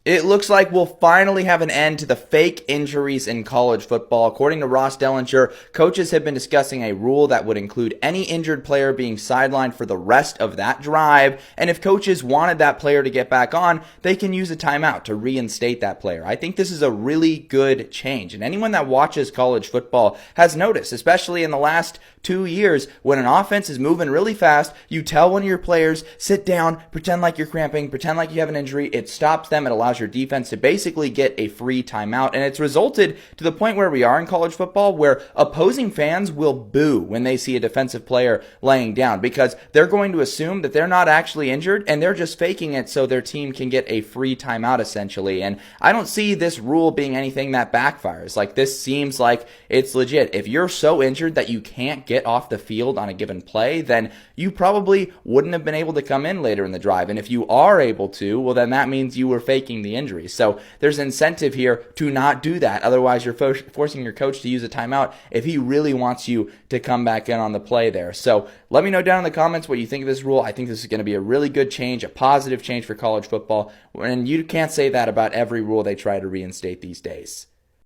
It looks like we'll finally have an end to the fake injuries in college football. According to Ross Dellinger, coaches have been discussing a rule that would include any injured player being sidelined for the rest of that drive. And if coaches wanted that player to get back on, they can use a timeout to reinstate that player. I think this is a really good change. And anyone that watches college football has noticed, especially in the last 2 years, when an offense is moving really fast, you tell one of your players, sit down, pretend like you're cramping, pretend like you have an injury. It stops them. It allows your defense to basically get a free timeout. And it's resulted to the point where we are in college football where opposing fans will boo when they see a defensive player laying down because they're going to assume that they're not actually injured and they're just faking it so their team can get a free timeout essentially. And I don't see this rule being anything that backfires. Like, this seems like it's legit. If you're so injured that you can't get off the field on a given play, then you probably wouldn't have been able to come in later in the drive. And if you are able to, well, then that means you were faking the injury. So there's incentive here to not do that. Otherwise, you're forcing your coach to use a timeout if he really wants you to come back in on the play there. So let me know down in the comments what you think of this rule. I think this is going to be a really good change, a positive change for college football. And you can't say that about every rule they try to reinstate these days.